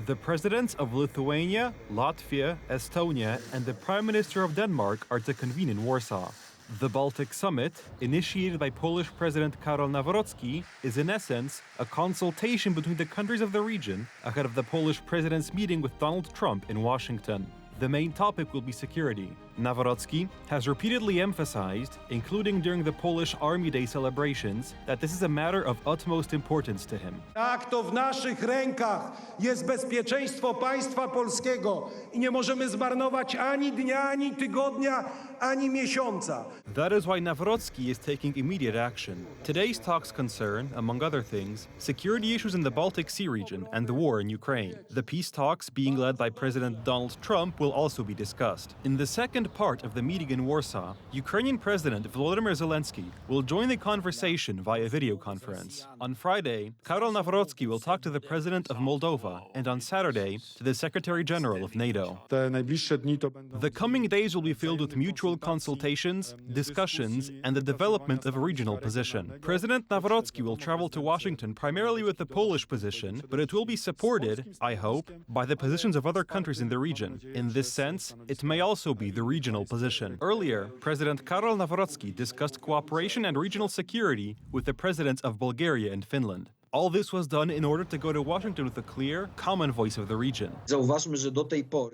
The presidents of Lithuania, Latvia, Estonia, and the Prime Minister of Denmark are to convene in Warsaw. The Baltic Summit, initiated by Polish President Karol Nawrocki, is in essence a consultation between the countries of the region ahead of the Polish president's meeting with Donald Trump in Washington. The main topic will be security. Nawrocki has repeatedly emphasized, including during the Polish Army Day celebrations, that this is a matter of utmost importance to him. Tak, to w naszych rękach jest bezpieczeństwo państwa polskiego i nie możemy zmarnować ani dnia, ani tygodnia, ani miesiąca. That is why Nawrocki is taking immediate action. Today's talks concern, among other things, security issues in the Baltic Sea region and the war in Ukraine. The peace talks, being led by President Donald Trump, will also be discussed. In the second part of the meeting in Warsaw, Ukrainian President Volodymyr Zelensky will join the conversation via video conference. On Friday, Karol Nawrocki will talk to the President of Moldova, and on Saturday, to the Secretary General of NATO. The coming days will be filled with mutual consultations, discussions, and the development of a regional position. President Nawrocki will travel to Washington primarily with the Polish position, but it will be supported, I hope, by the positions of other countries in the region. In this sense, it may also be the regional position. Earlier, President Karol Nawrocki discussed cooperation and regional security with the presidents of Bulgaria and Finland. All this was done in order to go to Washington with a clear, common voice of the region.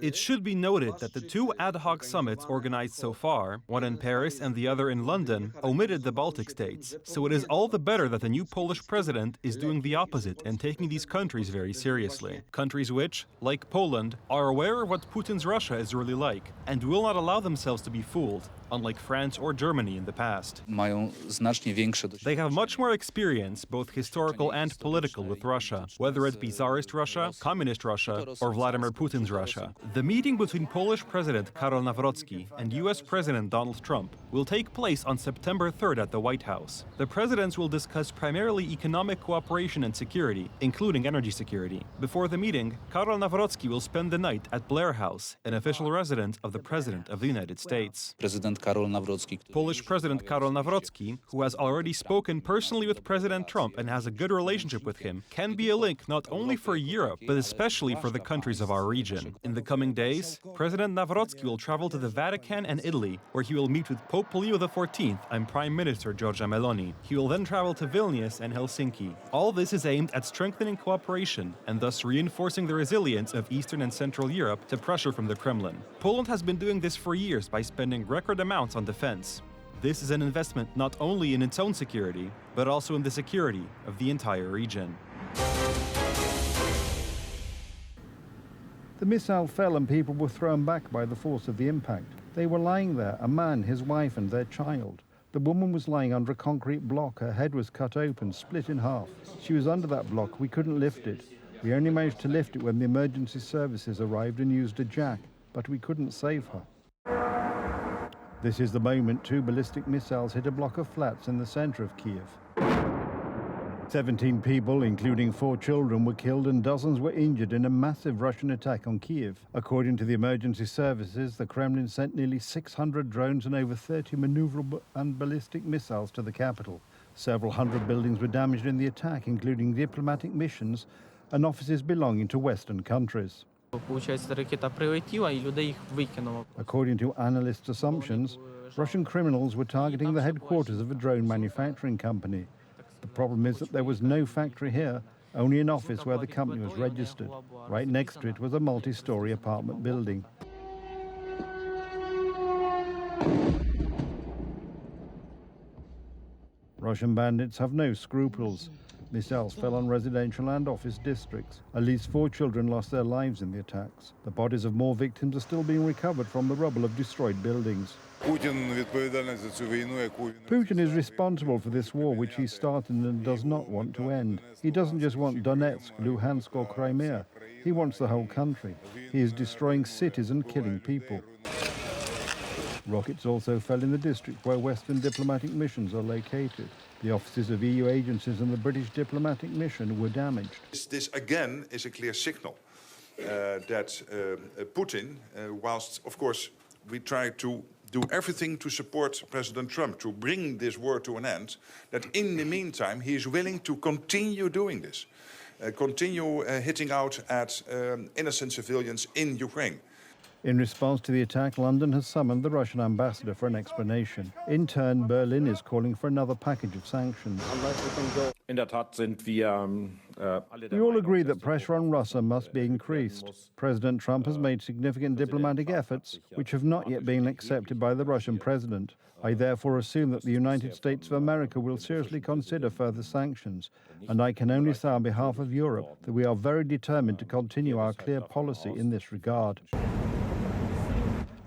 It should be noted that the two ad hoc summits organized so far, one in Paris and the other in London, omitted the Baltic states. So it is all the better that the new Polish president is doing the opposite and taking these countries very seriously. Countries which, like Poland, are aware of what Putin's Russia is really like and will not allow themselves to be fooled, unlike France or Germany in the past. They have much more experience, both historical and political, with Russia, whether it be Tsarist Russia, Communist Russia, or Vladimir Putin's Russia. The meeting between Polish President Karol Nawrocki and US President Donald Trump will take place on September 3rd at the White House. The presidents will discuss primarily economic cooperation and security, including energy security. Before the meeting, Karol Nawrocki will spend the night at Blair House, an official residence of the President of the United States. Polish President Karol Nawrocki, who has already spoken personally with President Trump and has a good relationship with him, can be a link not only for Europe, but especially for the countries of our region. In the coming days, President Nawrocki will travel to the Vatican and Italy, where he will meet with Pope Leo XIV and Prime Minister Giorgia Meloni. He will then travel to Vilnius and Helsinki. All this is aimed at strengthening cooperation and thus reinforcing the resilience of Eastern and Central Europe to pressure from the Kremlin. Poland has been doing this for years by spending record amounts on defense. This is an investment not only in its own security, but also in the security of the entire region. The missile fell and people were thrown back by the force of the impact. They were lying there, a man, his wife and their child. The woman was lying under a concrete block. Her head was cut open, split in half. She was under that block. We couldn't lift it. We only managed to lift it when the emergency services arrived and used a jack, but we couldn't save her. This is the moment two ballistic missiles hit a block of flats in the center of Kiev. 17 people, including 4 children, were killed and dozens were injured in a massive Russian attack on Kiev. According to the emergency services, the Kremlin sent nearly 600 drones and over 30 maneuverable and ballistic missiles to the capital. Several hundred buildings were damaged in the attack, including diplomatic missions and offices belonging to Western countries. According to analysts' assumptions, Russian criminals were targeting the headquarters of a drone manufacturing company. The problem is that there was no factory here, only an office where the company was registered. Right next to it was a multi-story apartment building. Russian bandits have no scruples. Missiles fell on residential and office districts. At least 4 children lost their lives in the attacks. The bodies of more victims are still being recovered from the rubble of destroyed buildings. Putin is responsible for this war, which he started and does not want to end. He doesn't just want Donetsk, Luhansk or Crimea. He wants the whole country. He is destroying cities and killing people. Rockets also fell in the district where Western diplomatic missions are located. The offices of EU agencies and the British diplomatic mission were damaged. This again is a clear signal that Putin, whilst of course we try to do everything to support President Trump to bring this war to an end, that in the meantime he is willing to continue doing this. continue hitting out at innocent civilians in Ukraine. In response to the attack, London has summoned the Russian ambassador for an explanation. In turn, Berlin is calling for another package of sanctions. We all agree that pressure on Russia must be increased. President Trump has made significant diplomatic efforts, which have not yet been accepted by the Russian president. I therefore assume that the United States of America will seriously consider further sanctions, and I can only say on behalf of Europe that we are very determined to continue our clear policy in this regard.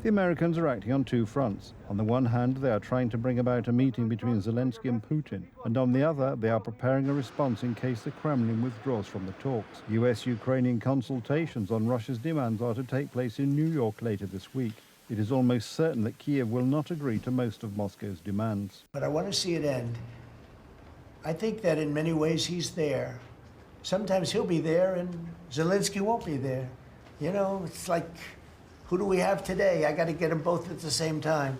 The Americans are acting on two fronts. On the one hand, they are trying to bring about a meeting between Zelensky and Putin, and on the other, they are preparing a response in case the Kremlin withdraws from the talks. US-Ukrainian consultations on Russia's demands are to take place in New York later this week. It is almost certain that Kiev will not agree to most of Moscow's demands. But I want to see it end. I think that in many ways he's there. Sometimes he'll be there and Zelensky won't be there. You know, it's like, who do we have today? I got to get them both at the same time.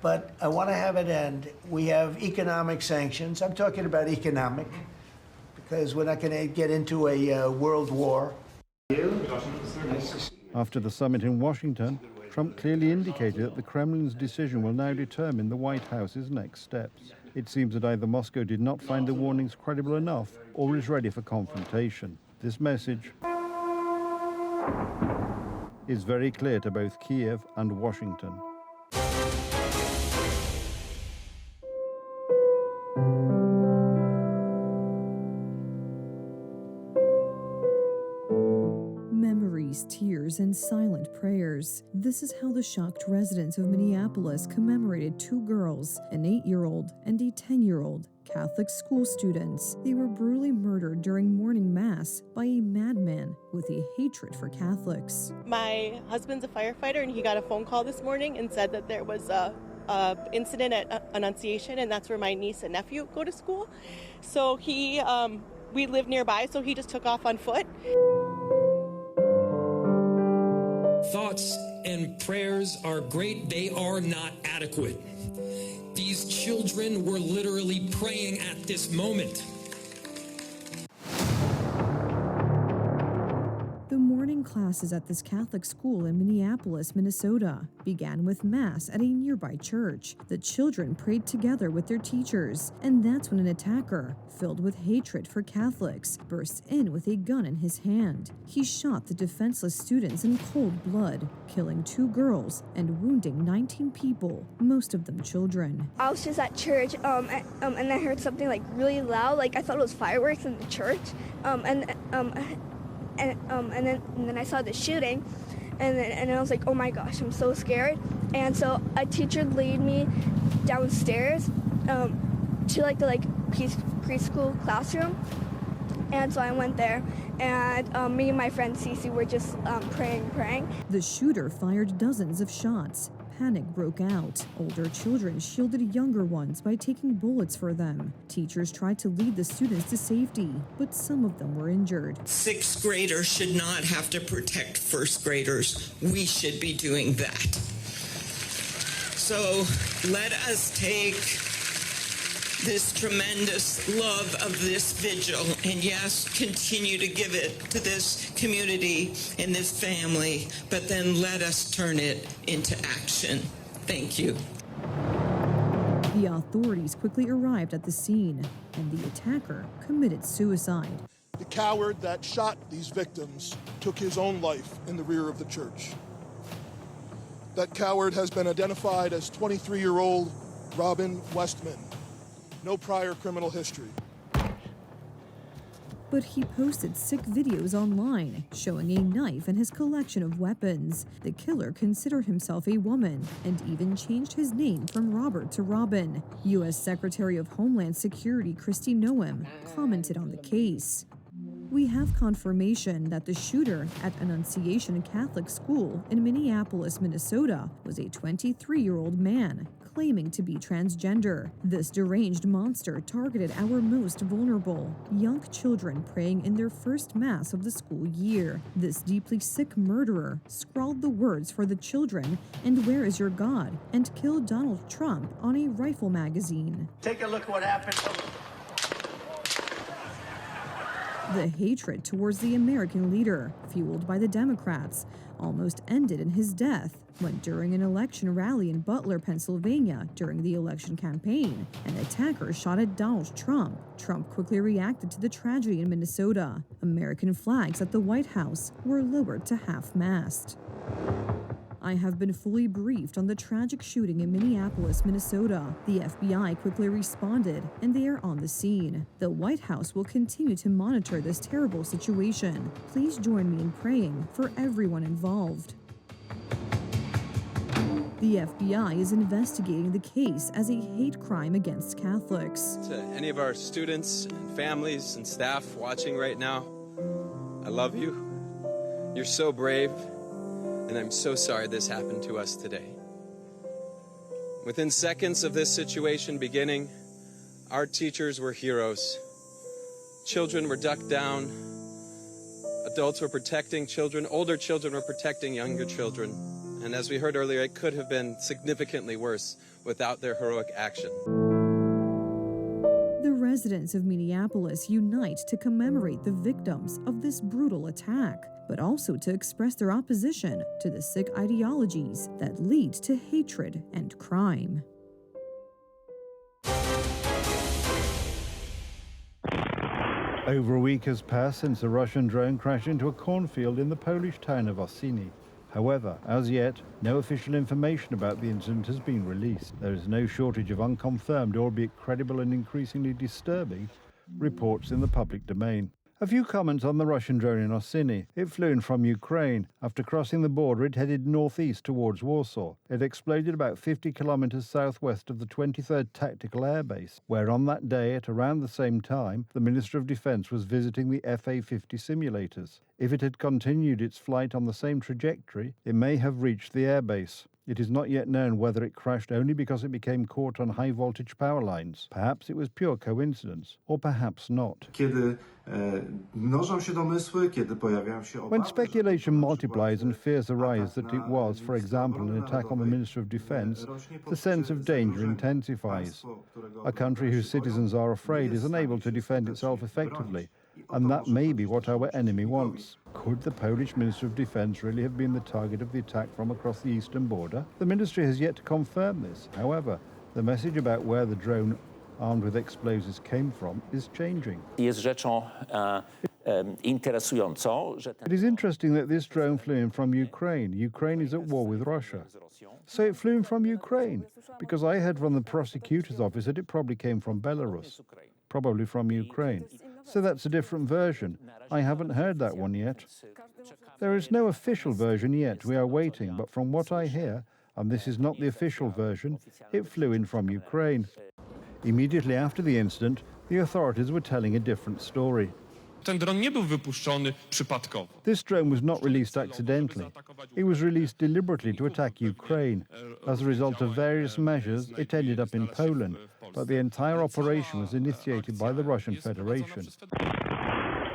But I want to have it end. We have economic sanctions. I'm talking about economic, because we're not going to get into a world war. After the summit in Washington, Trump clearly indicated that the Kremlin's decision will now determine the White House's next steps. It seems that either Moscow did not find the warnings credible enough or is ready for confrontation. This message is very clear to both Kiev and Washington. Memories, tears, and silent prayers. This is how the shocked residents of Minneapolis commemorated two girls, an 8-year-old and a 10-year-old, Catholic school students. They were brutally murdered during morning mass by a madman with a hatred for Catholics. My husband's a firefighter, and he got a phone call this morning and said that there was a incident at Annunciation, and that's where my niece and nephew go to school. So we live nearby, so he just took off on foot. Thoughts and prayers are great. They are not adequate. These children were literally praying at this moment. The morning classes at this Catholic school in Minneapolis, Minnesota, began with Mass at a nearby church. The children prayed together with their teachers, and that's when an attacker, filled with hatred for Catholics, burst in with a gun in his hand. He shot the defenseless students in cold blood, killing 2 girls and wounding 19 people, most of them children. I was just at church, and I heard something like really loud, like I thought it was fireworks in the church, and then I saw the shooting, and I was like, oh my gosh, I'm so scared. And so a teacher led me downstairs to the preschool classroom, and so I went there, and me and my friend Cece were just praying. The shooter fired dozens of shots. Panic broke out. Older children shielded younger ones by taking bullets for them. Teachers tried to lead the students to safety, but some of them were injured. 6th graders should not have to protect 1st graders. We should be doing that. So let us take this tremendous love of this vigil and, yes, continue to give it to this community and this family, but then let us turn it into action. Thank you. The authorities quickly arrived at the scene, and the attacker committed suicide. The coward that shot these victims took his own life in the rear of the church. That coward has been identified as 23-year-old Robin Westman. No prior criminal history. But he posted sick videos online showing a knife and his collection of weapons. The killer considered himself a woman and even changed his name from Robert to Robin. U.S. Secretary of Homeland Security Kristi Noem commented on the case. We have confirmation that the shooter at Annunciation Catholic School in Minneapolis, Minnesota, was a 23-year-old man claiming to be transgender. This deranged monster targeted our most vulnerable, young children praying in their first Mass of the school year. This deeply sick murderer scrawled the words for the children and "Where is your God?" and killed Donald Trump on a rifle magazine. Take a look what happened. The hatred towards the American leader, fueled by the Democrats, almost ended in his death when, during an election rally in Butler, Pennsylvania, during the election campaign, an attacker shot at Donald Trump. Trump quickly reacted to the tragedy in Minnesota. American flags at the White House were lowered to half-mast. I have been fully briefed on the tragic shooting in Minneapolis, Minnesota. The FBI quickly responded, and they are on the scene. The White House will continue to monitor this terrible situation. Please join me in praying for everyone involved. The FBI is investigating the case as a hate crime against Catholics. To any of our students and families and staff watching right now, I love you. You're so brave. And I'm so sorry this happened to us today. Within seconds of this situation beginning, our teachers were heroes. Children were ducked down. Adults were protecting children. Older children were protecting younger children. And as we heard earlier, it could have been significantly worse without their heroic action. The residents of Minneapolis unite to commemorate the victims of this brutal attack, but also to express their opposition to the sick ideologies that lead to hatred and crime. Over a week has passed since a Russian drone crashed into a cornfield in the Polish town of Ossini. However, as yet, no official information about the incident has been released. There is no shortage of unconfirmed, albeit credible and increasingly disturbing, reports in the public domain. A few comments on the Russian drone in Ossini. It flew in from Ukraine. After crossing the border, it headed northeast towards Warsaw. It exploded about 50 kilometers southwest of the 23rd Tactical Air Base, where on that day, at around the same time, the Minister of Defense was visiting the FA-50 simulators. If it had continued its flight on the same trajectory, it may have reached the airbase. It is not yet known whether it crashed only because it became caught on high-voltage power lines. Perhaps it was pure coincidence, or perhaps not. When speculation multiplies and fears arise that it was, for example, an attack on the Minister of Defense, the sense of danger intensifies. A country whose citizens are afraid is unable to defend itself effectively, and that may be what our enemy wants. Could the Polish Minister of Defense really have been the target of the attack from across the eastern border? The ministry has yet to confirm this. However, the message about where the drone armed with explosives came from is changing. It is interesting that this drone flew in from Ukraine. Ukraine is at war with Russia. So it flew in from Ukraine, because I heard from the prosecutor's office that it probably came from Belarus, probably from Ukraine. So that's a different version. I haven't heard that one yet. There is no official version yet. We are waiting, but from what I hear, and this is not the official version, it flew in from Ukraine. Immediately after the incident, the authorities were telling a different story. This drone was not released accidentally. It was released deliberately to attack Ukraine. As a result of various measures, it ended up in Poland, but the entire operation was initiated by the Russian Federation.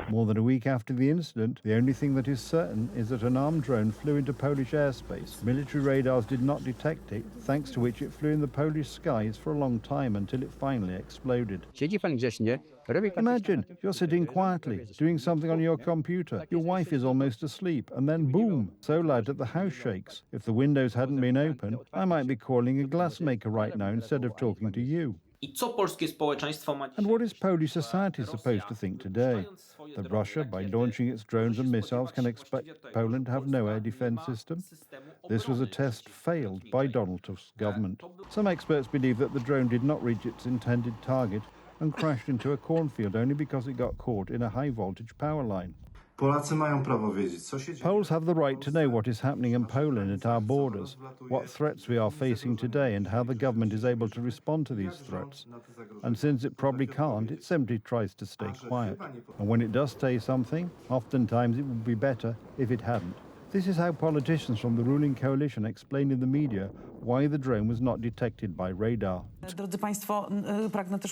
More than a week after the incident, the only thing that is certain is that an armed drone flew into Polish airspace. Military radars did not detect it, thanks to which it flew in the Polish skies for a long time until it finally exploded. Imagine, you're sitting quietly, doing something on your computer. Your wife is almost asleep, and then boom, so loud that the house shakes. If the windows hadn't been open, I might be calling a glassmaker right now instead of talking to you. And what is Polish society supposed to think today? That Russia, by launching its drones and missiles, can expect Poland to have no air defense system? This was a test failed by Donald Tusk's government. Some experts believe that the drone did not reach its intended target and crashed into a cornfield only because it got caught in a high-voltage power line. Poles have the right to know what is happening in Poland at our borders, what threats we are facing today, and how the government is able to respond to these threats. And since it probably can't, it simply tries to stay quiet. And when it does say something, oftentimes it would be better if it hadn't. This is how politicians from the ruling coalition explained in the media why the drone was not detected by radar.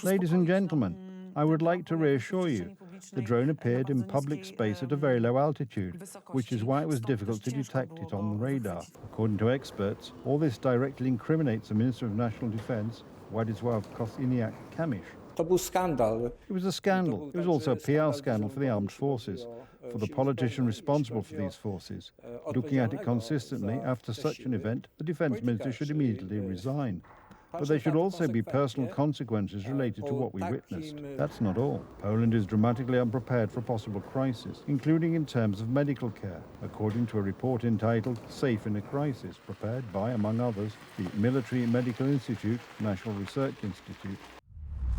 Ladies and gentlemen, I would like to reassure you, the drone appeared in public space at a very low altitude, which is why it was difficult to detect it on the radar. According to experts, all this directly incriminates the Minister of National Defense, Władysław Kosiniak-Kamysz. It was a scandal. It was also a PR scandal for the armed forces, for the politician responsible for these forces. Looking at it consistently, after such an event, the defence minister should immediately resign. But there should also be personal consequences related to what we witnessed. That's not all. Poland is dramatically unprepared for a possible crisis, including in terms of medical care, according to a report entitled Safe in a Crisis, prepared by, among others, the Military Medical Institute, National Research Institute.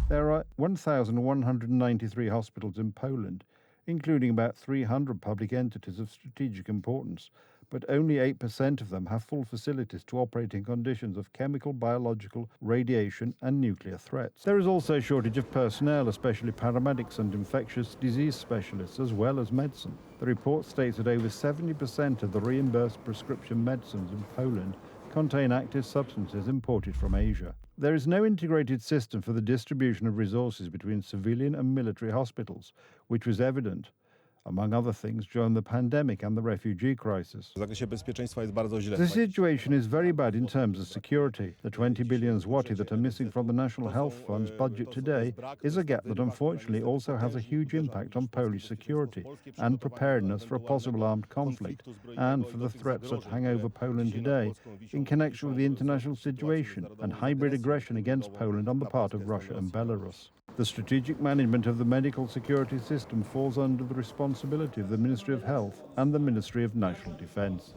There are 1,193 hospitals in Poland, including about 300 public entities of strategic importance, but only 8% of them have full facilities to operate in conditions of chemical, biological, radiation and nuclear threats. There is also a shortage of personnel, especially paramedics and infectious disease specialists, as well as medicine. The report states that over 70% of the reimbursed prescription medicines in Poland contain active substances imported from Asia. There is no integrated system for the distribution of resources between civilian and military hospitals, which was evident, among other things, during the pandemic and the refugee crisis. The situation is very bad in terms of security. The 20 billion zloty that are missing from the National Health Fund's budget today is a gap that unfortunately also has a huge impact on Polish security and preparedness for a possible armed conflict and for the threats that hang over Poland today in connection with the international situation and hybrid aggression against Poland on the part of Russia and Belarus. The strategic management of the medical security system falls under the responsibility of the Ministry of Health and the Ministry of National Defence.